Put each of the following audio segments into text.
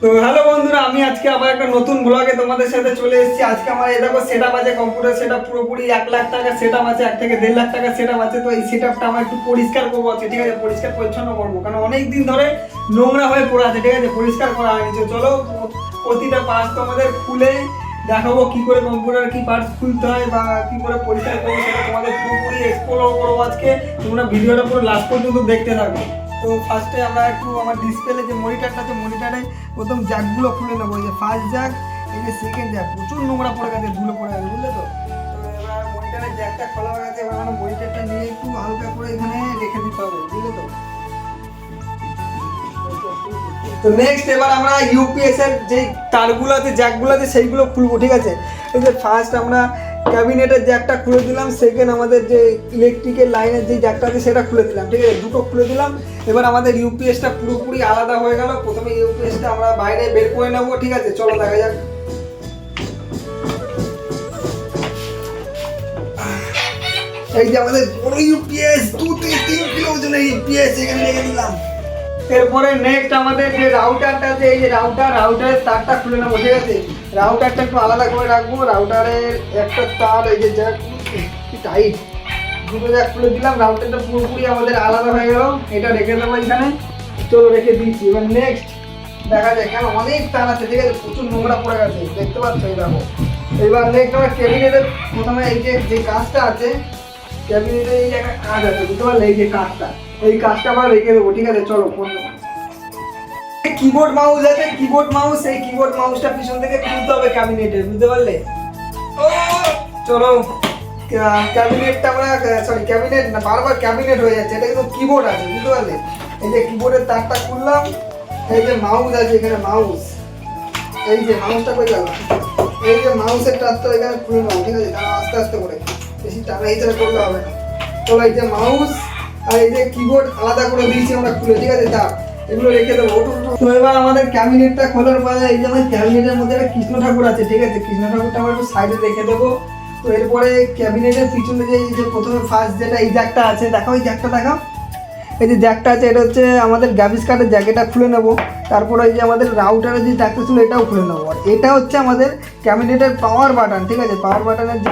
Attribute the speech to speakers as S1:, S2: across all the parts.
S1: তো হ্যালো বন্ধুরা, আমি আজকে আবার একটা নতুন ব্লগে তোমাদের সাথে চলে এসেছি। আজকে আমার এই দেখো সেটআপ আছে, কম্পিউটার সেটআপ পুরোপুরি 1 লাখ টাকা সেটআপ আছে, 1 থেকে 1.5 লাখ টাকা সেটআপ আছে। তো এই সেটআপটা আমার একটু পরিষ্কার করবো আছে, ঠিক আছে? পরিষ্কার পরিচ্ছন্ন করবো, কারণ অনেক দিন ধরে নোংরা হয়ে পড়ে আছে, ঠিক আছে? পরিষ্কার করা হয়নি। তো চলো প্রতিটা পার্টস তোমাদের খুলে দেখাবো কি করে কম্পিউটার কি পার্টস খুলতে হয় বা কি করে পরিষ্কার করবো, সেটা তোমাদের পুরোপুরি এক্সপ্লোর করবো আজকে। তোমরা ভিডিওটা পুরো লাস্ট পর্যন্ত দেখতে থাকো। তো ফার্স্টে আমরা একটু আমার ডিসপ্লে যে মনিটরটা আছে, মনিটরে প্রথম জ্যাকগুলো খুলে নেবো। এই যে ফার্স্ট জ্যাক, এই যে সেকেন্ড জ্যাক, প্রচুর নোংরা পড়ে গেছে, ধুলো পড়ে গেছে, বুঝলে তো? তো এবার মনিটরের জ্যাকটা খোলা হয়ে গেছে, এবার আমরা মনিটরটা নিয়ে একটু হালকা করে এখানে রেখে দিতে হবে, বুঝলে তো? তো নেক্সট এবার আমরা ইউপিএস এর যে তারগুলো আছে, জ্যাকগুলো আছে, সেইগুলো খুলবো, ঠিক আছে? এই যে ফার্স্ট আমরা ক্যাবিনেটের জ্যাকটা খুলে দিলাম, সেকেন্ড আমাদের যে ইলেকট্রিকের লাইনের যে জ্যাকটা আছে সেটা খুলে দিলাম, ঠিক আছে? দুটো খুলে দিলাম। এবার আমাদের ইউপিএসটা পুরোপুরি আলাদা হয়ে গেল। প্রথমে ইউপিএসটা আমরা বাইরে বের করে নেবো, ঠিক আছে? চলো দেখা যাক। এই যে আমাদের বড় ইউপিএস, 2 থেকে 3 কিলো ওজনের ইউপিএস এখানে রেখে দিলাম। এরপরে নেক্সট আমাদের যে রাউটারটা আছে, এই যে রাউটারের তারটা খুলে নেবো, ঠিক আছে? রাউটারটা একটু আলাদা করে রাখবো। রাউটারের একটা তার, এই যে জ্যাক কি টাইট, দুটো জ্যাক খুলে দিলাম। রাউটারটা পুরোপুরি আমাদের আলাদা হয়ে গেল, এটা রেখে দেবো এখানে। চলো রেখে দিচ্ছি। এবার নেক্সট দেখা যায়, কেন অনেক তার আছে, ঠিক আছে? প্রচুর নোংরা পড়ে গেছে, দেখতে পাচ্ছ? এই দেখো। এবার নেক্সট আমরা ক্যাবিনেটের প্রথমে এই যে কাজটা আছে, ক্যাবিনেটের এই একটা কাজ আছে, বুঝতে পারলে? এই যে কাজটা, এই কাজটা আমরা রেখে দেবো, ঠিক আছে? চলো কোন কিবোর্ড মাউস আছে, কিবোর্ড মাউস, এই কিবোর্ড মাউসটা পিছন থেকে খুলতে হবে ক্যাবিনেটে, বুঝতে পারলে? চলো ক্যাবিনেটটা আমরা, সরি ক্যাবিনেট না, বারবার ক্যাবিনেট হয়ে যাচ্ছে, এটা কিন্তু কিবোর্ড আছে, বুঝতে পারলে? এই যে কিবোর্ডের তারটা খুললাম। এই যে মাউস আছে এখানে, মাউস, এই যে মাউসটা কই গেল? এই যে মাউসের তারটা এখানে খুলে নাও, ঠিক আছে? তারা আস্তে আস্তে করে, বেশি টানা হিসেবে করলে হবে না। চলো এই যে মাউস আর এই যে কিবোর্ড আলাদা করে দিয়েছি আমরা খুলে, ঠিক আছে? তার এগুলো রেখে দেবো। তো এবার আমাদের ক্যাবিনেটটা খোলার পরে এই যে আমাদের ক্যাবিনেটের মধ্যে একটা কৃষ্ণ ঠাকুর আছে, ঠিক আছে? কৃষ্ণ ঠাকুরটা আমরা একটু সাইডে রেখে দেবো। তো এরপরে ক্যাবিনেটের পিছনে যে এই যে প্রথমে ফার্স্ট যেটা এই জ্যাকটা আছে, দেখাও এই জ্যাকটা দেখাও। এই যে জ্যাকটা আছে, এটা হচ্ছে আমাদের গ্রাফিক্স কার্ডের জ্যাক, এটা খুলে নেবো। তারপরে এই যে আমাদের রাউটারের যে জ্যাকটা ছিল এটাও খুলে নেবো। আর এটা হচ্ছে আমাদের ক্যাবিনেটের পাওয়ার বাটন, ঠিক আছে? পাওয়ার বাটনের যে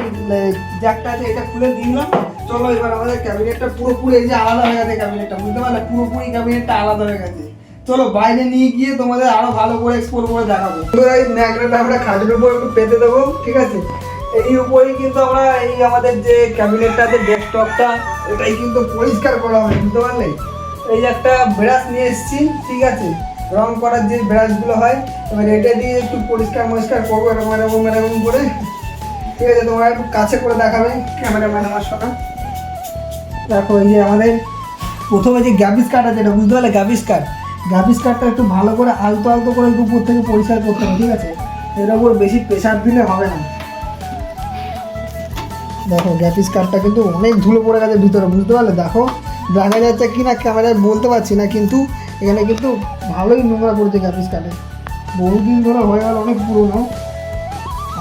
S1: জ্যাকটা আছে এটা খুলে দিলাম। চলো এবার আমাদের ক্যাবিনেটটা পুরোপুরি এই যে আলাদা হয়ে গেছে, ক্যাবিনেটটা, বুঝতে পারলে? পুরোপুরি ক্যাবিনেটটা আলাদা হয়ে গেছে। চলো বাইরে নিয়ে গিয়ে তোমাদের আরো ভালো করে এক্সপ্লোর করে দেখাবো। এই ন্যাকড়াটা আমরা খাটের উপর একটু পেতে দেবো, ঠিক আছে? এই উপরেই কিন্তু আমরা এই আমাদের যে ক্যাবিনেটটা আছে, ডেস্কটপটা, এটাই কিন্তু পরিষ্কার করা হবে, বুঝতে পারলে? এই যে একটা ব্রাশ নিয়ে এসেছি, ঠিক আছে? রং করার যে ব্রাশগুলো হয়, এবার এটা দিয়ে একটু পরিষ্কার করবো, এরকম এরকম এরকম করে, ঠিক আছে? তোমরা একটু কাছে করে দেখাবে ক্যামেরাম্যান আমার সঙ্গে। দেখো এই যে আমাদের প্রথমে যে গ্রাফিক্স কার্ড আছে, এটা বুঝতে পারলে? গ্রাফিক্স কার্ডটা একটু ভালো করে আলতো আলতো করে একটু উপর থেকে পরিষ্কার করতে হবে, ঠিক আছে? এর উপর বেশি প্রেশার দিলে হবে না। দেখো গ্রাফিক্স কার্ডটা কিন্তু অনেক ধুলো পড়ে গেছে ভিতরে, বুঝতে পারলে? দেখো দেখা যাচ্ছে কি না ক্যামেরায় বলতে পারছি না, কিন্তু এখানে কিন্তু ভালোই নোংরা পড়েছে গ্রাফিক্স কার্ডে। বহুদিন ধরে হয়ে গেল, অনেক পুরোনো,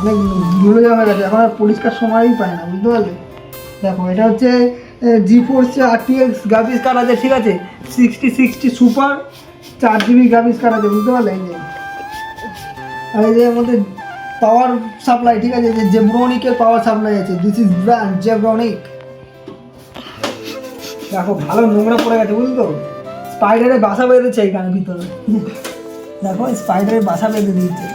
S1: অনেক ধুলো জমা গেছে, এখন আর পরিষ্কার সময়ই পায় না, বুঝতে পারলে? দেখো এটা হচ্ছে GeForce RTX গ্রাফিক্স কার্ড আছে, ঠিক আছে? 6060 সুপার 4 GB গ্রাফিক্স কার্ড আছে, বুঝতে পারলে? এই যে আর এই যে আমাদের পাওয়ার সাপ্লাই, ঠিক আছে? যে জেব্রনিকের পাওয়ার সাপ্লাই আছে, দিস ইজ ব্র্যান্ড জেব্রনিক। দেখো ভালো নোংরা পড়ে গেছে, বুঝলি তো? স্পাইডারের বাসা বেঁধেছে এখানে ভিতরে, দেখো স্পাইডারের বাসা বেঁধে দিয়েছে।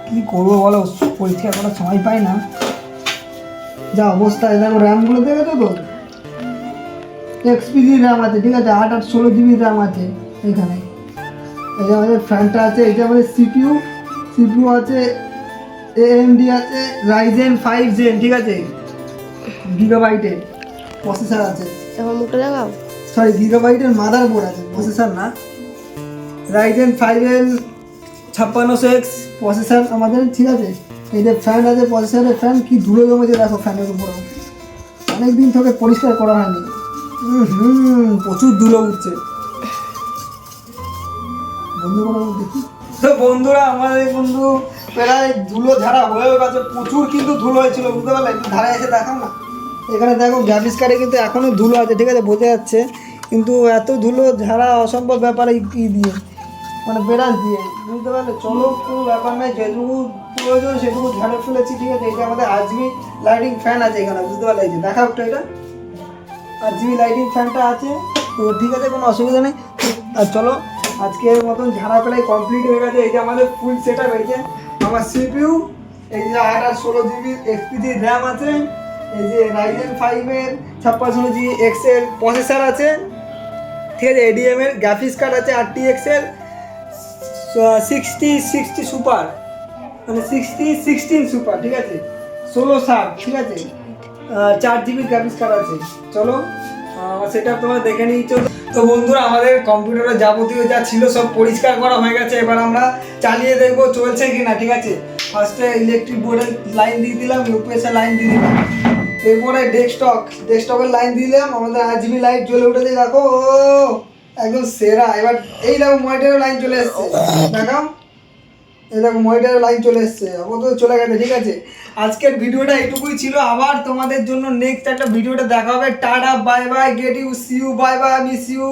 S1: কী করবো বলো, পরিষ্কার করার সময় পাই না, যা অবস্থায়। দেখো র্যামগুলো দেখেছো তো, XPG র্যাম আছে, ঠিক আছে? 8 আর 16 GB র্যাম আছে এখানে। এই যে আমাদের ফ্যানটা আছে, এই যে আমাদের CPU আছে, AMD আছে, Ryzen 5 Zen, ঠিক আছে? গিগাবাইটের প্রসেসর আছে,
S2: এখন মুখটা দেখাও।
S1: সরি গিগাবাইটের মাদারবোর্ড আছে, প্রসেসর না। Ryzen 5 5600X প্রসেসর আমাদের, ঠিক আছে? এই যে ফ্যান আছে, প্রসেসরের ফ্যান, কি ধুলো জমেছে দেখো ফ্যানের উপরেও, অনেকদিন থেকে পরিষ্কার করা হয়নি। প্রচুর ধুলো উঠছে। দেখি তো বন্ধুরা, আমাদের বন্ধু প্রায় ধুলো ঝাড়া হয়েও গেছে, প্রচুর কিন্তু ধুলো হয়েছিল, বুঝতে পারলে? একটু ধারে এসে দেখাও না। এখানে দেখো গ্রাফিক্স কার্ডে কিন্তু এখনও ধুলো আছে, ঠিক আছে? বোঝা যাচ্ছে, কিন্তু এত ধুলো ঝাড়া অসম্ভব ব্যাপার। এই কী দিয়ে মানে বেরাস দিয়ে, বুঝতে পারলে? চলো, কোনো ব্যাপার নয়, যেটুকু প্রয়োজন সেটুকু ঝাড়ে ফেলেছি, ঠিক আছে? এই যে আমাদের আরজিবি লাইটিং ফ্যান আছে এখানে, বুঝতে পারলে? এই যে দেখাও একটু, এটা আরজিবি লাইটিং ফ্যানটা আছে, তো ঠিক আছে, কোনো অসুবিধা নেই। আর চলো, আজকের মতন ঝাড়া ফেলাই কমপ্লিট হয়ে গেছে। এই যে আমাদের ফুল সেট আপ, এই যে আমার সিপিইউ, এই যে 8/16 GB এক্সপিজি র্যাম আছে, এই যে রাইজেন 5-এর 5600G এক্সেল প্রসেসর আছে, ঠিক আছে? এডিএম এর গ্রাফিক্স কার্ড আছে, RTX এর 60 সুপার, মানে 16 সুপার, ঠিক আছে? 1660, ঠিক আছে? 4 GB গ্রাফিক্স কার্ড আছে। চলো, সেটা তোমরা দেখে নিয়েছো। তো বন্ধুরা, আমাদের কম্পিউটারে যাবতীয় যা ছিল সব পরিষ্কার করা হয়ে গেছে। এবার আমরা চালিয়ে দেখবো চলছে কিনা, ঠিক আছে? ফার্স্টে ইলেকট্রিক বোর্ডের লাইন দিয়ে দিলাম, ইউপিএস এর লাইন দিয়ে দিলাম, এরপরে ডেস্কটপের লাইন দিলাম। আমাদের আরজিবি লাইট জ্বলে উঠেছে, দেখো, ও একদম সেরা। এবার এই দেখো মনিটরের লাইন চলে এসছে, দেখাও, এই দেখো মনিটরের লাইন চলে এসছে, আপাতত চলে গেছে, ঠিক আছে? আজকের ভিডিওটা এইটুকুই ছিল। আবার তোমাদের জন্য নেক্সট একটা ভিডিওটা দেখা হবে। টাটা, bye bye, get you, see you, bye bye, miss you.